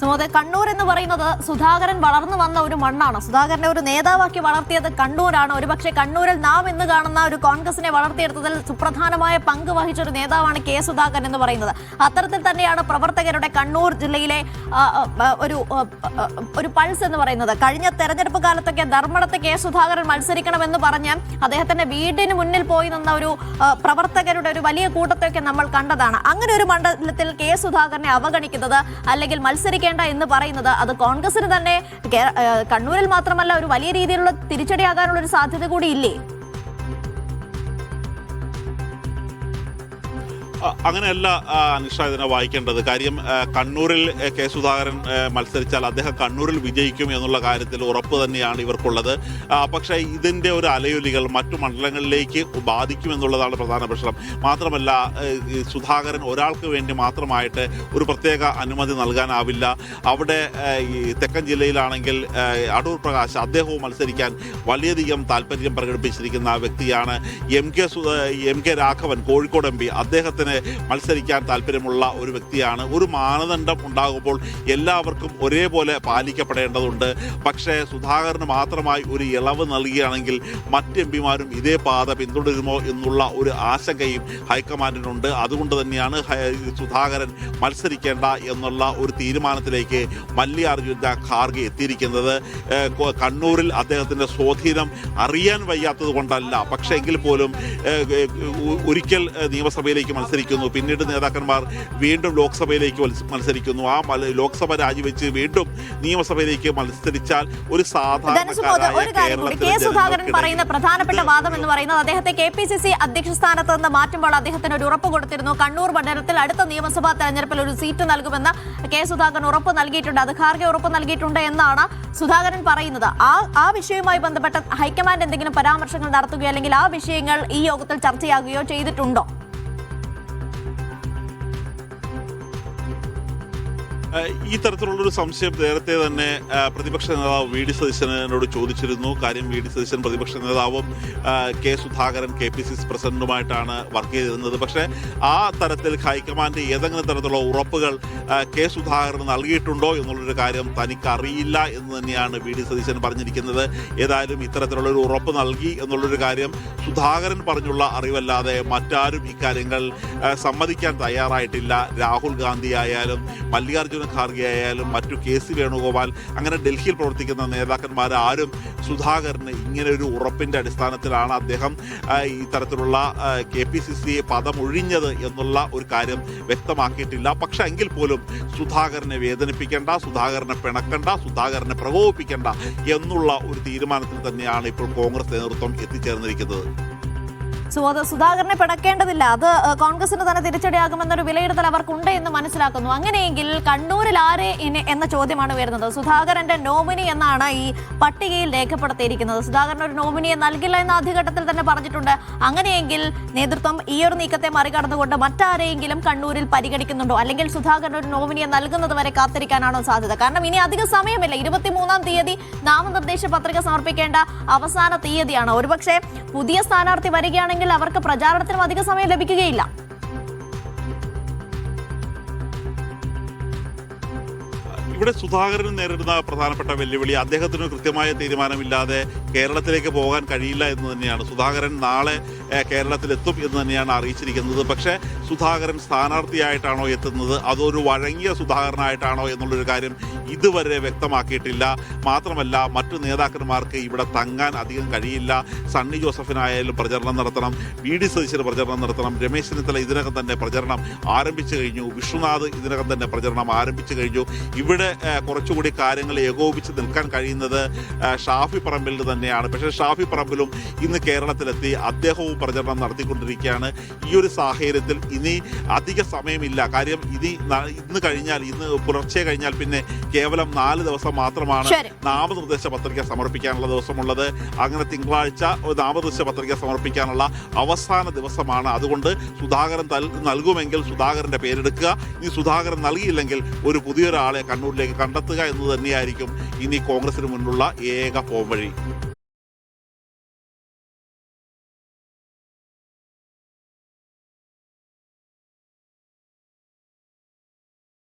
സുമോദ്, കണ്ണൂർ എന്ന് പറയുന്നത് സുധാകരൻ വളർന്നു വന്ന ഒരു മണ്ണാണ്. സുധാകരനെ ഒരു നേതാവാക്കി വളർത്തിയത് കണ്ണൂരാണ്. ഒരുപക്ഷെ കണ്ണൂരിൽ നാം ഇന്ന് കാണുന്ന ഒരു കോൺഗ്രസിനെ വളർത്തിയെടുത്തതിൽ സുപ്രധാനമായ പങ്ക് വഹിച്ച ഒരു നേതാവാണ് കെ സുധാകരൻ എന്ന് പറയുന്നത്. അത്തരത്തിൽ തന്നെയാണ് പ്രവർത്തകരുടെ കണ്ണൂർ ജില്ലയിലെ ഒരു പൾസ് എന്ന് പറയുന്നത്. കഴിഞ്ഞ തെരഞ്ഞെടുപ്പ് കാലത്തൊക്കെ ധർമ്മടത്ത് കെ സുധാകരൻ മത്സരിക്കണമെന്ന് പറഞ്ഞ് അദ്ദേഹത്തിന്റെ വീടിന് മുന്നിൽ പോയി നിന്ന ഒരു പ്രവർത്തകരുടെ ഒരു വലിയ കൂട്ടത്തെയൊക്കെ നമ്മൾ കണ്ടതാണ്. അങ്ങനെ ഒരു മണ്ഡലത്തിൽ കെ സുധാകരനെ അവഗണിക്കുന്നത് അല്ലെങ്കിൽ മത്സരിക്കേണ്ട എന്ന് പറയുന്നത് അത് കോൺഗ്രസിന് തന്നെ കണ്ണൂരിൽ മാത്രമല്ല ഒരു വലിയ രീതിയിലുള്ള തിരിച്ചടിയാകാനുള്ള ഒരു സാധ്യത കൂടി ഇല്ലേ? അങ്ങനെയല്ല നിഷ ഇതിനെ വായിക്കേണ്ടത്. കാര്യം കണ്ണൂരിൽ കെ സുധാകരൻ മത്സരിച്ചാൽ അദ്ദേഹം കണ്ണൂരിൽ വിജയിക്കും എന്നുള്ള കാര്യത്തിൽ ഉറപ്പ് തന്നെയാണ് ഇവർക്കുള്ളത്. പക്ഷേ ഇതിൻ്റെ ഒരു അലയൊലികൾ മറ്റു മണ്ഡലങ്ങളിലേക്ക് ബാധിക്കുമെന്നുള്ളതാണ് പ്രധാന പ്രശ്നം. മാത്രമല്ല, സുധാകരൻ ഒരാൾക്ക് വേണ്ടി മാത്രമായിട്ട് ഒരു പ്രത്യേക അനുമതി നൽകാനാവില്ല. അവിടെ ഈ തെക്കൻ ജില്ലയിലാണെങ്കിൽ അടൂർ പ്രകാശ് അദ്ദേഹവും മത്സരിക്കാൻ വളരെയധികം താല്പര്യം പ്രകടിപ്പിച്ചിരിക്കുന്ന വ്യക്തിയാണ്. M K Raghavan Kozhikode MP അദ്ദേഹത്തിന് മത്സരിക്കാൻ താല്പര്യമുള്ള ഒരു വ്യക്തിയാണ്. ഒരു മാനദണ്ഡം ഉണ്ടാകുമ്പോൾ എല്ലാവർക്കും ഒരേപോലെ പാലിക്കപ്പെടേണ്ടതുണ്ട്. പക്ഷേ സുധാകരന് മാത്രമായി ഒരു ഇളവ് നൽകുകയാണെങ്കിൽ മറ്റ് MP മാരും ഇതേ പാത പിന്തുടരുമോ എന്നുള്ള ഒരു ആശങ്കയും ഹൈക്കമാൻഡിനുണ്ട്. അതുകൊണ്ട് തന്നെയാണ് സുധാകരൻ മത്സരിക്കേണ്ട എന്നുള്ള ഒരു തീരുമാനത്തിലേക്ക് മല്ലികാർജ്ജുന ഖാർഗെ എത്തിയിരിക്കുന്നത്. കണ്ണൂരിൽ അദ്ദേഹത്തിൻ്റെ സ്വാധീനം അറിയാൻ വയ്യാത്തത് കൊണ്ടല്ല, പക്ഷേ എങ്കിൽ പോലും ഒരിക്കൽ നിയമസഭയിലേക്ക് മത്സരിക്കുന്നു, പിന്നീട് നേതാക്കന്മാർ വീണ്ടും ലോക്സഭയിലേക്ക് മത്സരിക്കുന്നു. ആ ലോക്സഭ രാജിവെച്ച് വീണ്ടും നിയമസഭയിലേക്ക് മത്സരിച്ചാൽ ഒരു കെ സുധാകരൻ പറയുന്ന പ്രധാനപ്പെട്ട വാദം എന്ന് പറയുന്നത് അദ്ദേഹത്തെ KPCC അധ്യക്ഷ സ്ഥാനത്ത് നിന്ന് മാറ്റുമ്പോൾ അദ്ദേഹത്തിന് ഒരു ഉറപ്പ് കൊടുത്തിരുന്നു. കണ്ണൂർ മണ്ഡലത്തിൽ അടുത്ത നിയമസഭാ തെരഞ്ഞെടുപ്പിൽ ഒരു സീറ്റ് നൽകുമെന്ന് കെ സുധാകരൻ ഉറപ്പ് നൽകിയിട്ടുണ്ട്. അത് ഖാർഗെ ഉറപ്പ് നൽകിയിട്ടുണ്ട് എന്നാണ് സുധാകരൻ പറയുന്നത്. ആ വിഷയവുമായി ബന്ധപ്പെട്ട് ഹൈക്കമാൻഡ് എന്തെങ്കിലും പരാമർശങ്ങൾ നടത്തുകയോ അല്ലെങ്കിൽ ആ വിഷയങ്ങൾ ഈ യോഗത്തിൽ ചർച്ചയാകുകയോ ചെയ്തിട്ടുണ്ടോ? ഈ തരത്തിലുള്ളൊരു സംശയം നേരത്തെ തന്നെ പ്രതിപക്ഷ നേതാവ് VD സതീശനോട് ചോദിച്ചിരുന്നു. കാര്യം VD സതീശൻ പ്രതിപക്ഷ നേതാവും കെ സുധാകരൻ KPCC പ്രസിഡന്റുമായിട്ടാണ് വർക്ക് ചെയ്തിരുന്നത്. പക്ഷേ ആ തരത്തിൽ ഹൈക്കമാൻഡ് ഏതെങ്കിലും തരത്തിലുള്ള ഉറപ്പുകൾ കെ സുധാകരന് നൽകിയിട്ടുണ്ടോ എന്നുള്ളൊരു കാര്യം തനിക്കറിയില്ല എന്ന് തന്നെയാണ് VD സതീശൻ പറഞ്ഞിരിക്കുന്നത്. ഏതായാലും ഇത്തരത്തിലുള്ളൊരു ഉറപ്പ് നൽകി എന്നുള്ളൊരു കാര്യം സുധാകരൻ പറഞ്ഞുള്ള അറിവല്ലാതെ മറ്റാരും ഇക്കാര്യങ്ങൾ സമ്മതിക്കാൻ തയ്യാറായിട്ടില്ല. രാഹുൽ ഗാന്ധി ആയാലും മല്ലികാർജ്ജുന ഖാർഗെ ആയാലും മറ്റു KC വേണുഗോപാൽ അങ്ങനെ ഡൽഹിയിൽ പ്രവർത്തിക്കുന്ന നേതാക്കന്മാരാരും സുധാകരന് ഇങ്ങനെ ഒരു ഉറപ്പിന്റെ അടിസ്ഥാനത്തിലാണ് അദ്ദേഹം ഈ തരത്തിലുള്ള KPCC പദമൊഴിഞ്ഞത് എന്നുള്ള ഒരു കാര്യം വ്യക്തമാക്കിയിട്ടില്ല. പക്ഷെ എങ്കിൽ പോലും സുധാകരനെ വേദനിപ്പിക്കേണ്ട, സുധാകരനെ പിണക്കണ്ട, സുധാകരനെ പ്രകോപിപ്പിക്കേണ്ട എന്നുള്ള ഒരു തീരുമാനത്തിൽ തന്നെയാണ് ഇപ്പോൾ കോൺഗ്രസ് നേതൃത്വം എത്തിച്ചേർന്നിരിക്കുന്നത്. സുധാകരനെ പിടക്കേണ്ടതില്ല, അത് കോൺഗ്രസിന് തന്നെ തിരിച്ചടിയാകുമെന്നൊരു വിലയിരുത്തൽ അവർക്കുണ്ട് എന്ന് മനസ്സിലാക്കുന്നു. അങ്ങനെയെങ്കിൽ കണ്ണൂരിൽ ആരെ എന്ന ചോദ്യമാണ് വരുന്നത്. സുധാകരന്റെ നോമിനി എന്നാണ് ഈ പട്ടികയിൽ രേഖപ്പെടുത്തിയിരിക്കുന്നത്. സുധാകരൻ ഒരു നോമിനിയെ നൽകില്ല എന്ന ആദ്യഘട്ടത്തിൽ തന്നെ പറഞ്ഞിട്ടുണ്ട്. അങ്ങനെയെങ്കിൽ നേതൃത്വം ഈ ഒരു നീക്കത്തെ മറികടന്നുകൊണ്ട് മറ്റാരെയെങ്കിലും കണ്ണൂരിൽ പരിഗണിക്കുന്നുണ്ടോ? അല്ലെങ്കിൽ സുധാകരൻ ഒരു നോമിനിയെ നൽകുന്നത് വരെ കാത്തിരിക്കാനാണോ സാധ്യത? കാരണം ഇനി അധിക സമയമില്ല. 23-ാം തീയതി നാമനിർദ്ദേശ പത്രിക സമർപ്പിക്കേണ്ട അവസാന തീയതിയാണ്. ഒരുപക്ഷെ പുതിയ സ്ഥാനാർത്ഥി വരികയാണെങ്കിൽ അവർക്ക് പ്രചാരണത്തിനും അധിക സമയം ലഭിക്കുകയില്ല. ഇവിടെ സുധാകരൻ നേരിടുന്ന പ്രധാനപ്പെട്ട വെല്ലുവിളി അദ്ദേഹത്തിന് കൃത്യമായ തീരുമാനമില്ലാതെ കേരളത്തിലേക്ക് പോകാൻ കഴിയില്ല എന്ന് തന്നെയാണ്. സുധാകരൻ നാളെ കേരളത്തിലെത്തും എന്ന് തന്നെയാണ് അറിയിച്ചിരിക്കുന്നത്. പക്ഷേ സുധാകരൻ സ്ഥാനാർത്ഥിയായിട്ടാണോ എത്തുന്നത്, അതൊരു വഴങ്ങിയ സുധാകരനായിട്ടാണോ എന്നുള്ളൊരു കാര്യം ഇതുവരെ വ്യക്തമാക്കിയിട്ടില്ല. മാത്രമല്ല, മറ്റു നേതാക്കന്മാർക്ക് ഇവിടെ തങ്ങാൻ അധികം കഴിയില്ല. സണ്ണി ജോസഫിനായാലും പ്രചരണം നടത്തണം, VD സതീശന് പ്രചരണം നടത്തണം, രമേശ് ചെന്നിത്തല ഇതിനകം തന്നെ പ്രചരണം ആരംഭിച്ചു കഴിഞ്ഞു, വിശ്വനാഥ് ഇതിനകം തന്നെ പ്രചരണം ആരംഭിച്ചു കഴിഞ്ഞു. ഇവിടെ കുറച്ചുകൂടി കാര്യങ്ങൾ ഏകോപിച്ച് നിൽക്കാൻ കഴിയുന്നത് ഷാഫി പറമ്പിലിന് തന്നെയാണ്. പക്ഷേ ഷാഫി പറമ്പിലും ഇന്ന് കേരളത്തിലെത്തി അദ്ദേഹവും പ്രചരണം നടത്തിക്കൊണ്ടിരിക്കുകയാണ്. ഈ ഒരു സാഹചര്യത്തിൽ ഇനി അധിക സമയമില്ല. കാര്യം ഇന്ന് കഴിഞ്ഞാൽ, ഇന്ന് പുലർച്ചെ കഴിഞ്ഞാൽ പിന്നെ കേവലം 4 ദിവസം മാത്രമാണ് നാമനിർദ്ദേശ പത്രിക സമർപ്പിക്കാനുള്ള ദിവസമുള്ളത്. അങ്ങനെ തിങ്കളാഴ്ച നാമനിർദ്ദേശ പത്രിക സമർപ്പിക്കാനുള്ള അവസാന ദിവസമാണ്. അതുകൊണ്ട് സുധാകരൻ നൽകുമെങ്കിൽ സുധാകരന്റെ പേരെടുക്കുക. ഇനി സുധാകരൻ നൽകിയില്ലെങ്കിൽ ഒരു പുതിയൊരാളെ കണ്ണൂരിലേക്ക് കണ്ടെത്തുക എന്ന് തന്നെയായിരിക്കും ഇനി കോൺഗ്രസിന് മുന്നിലുള്ള ഏക പോംവഴി.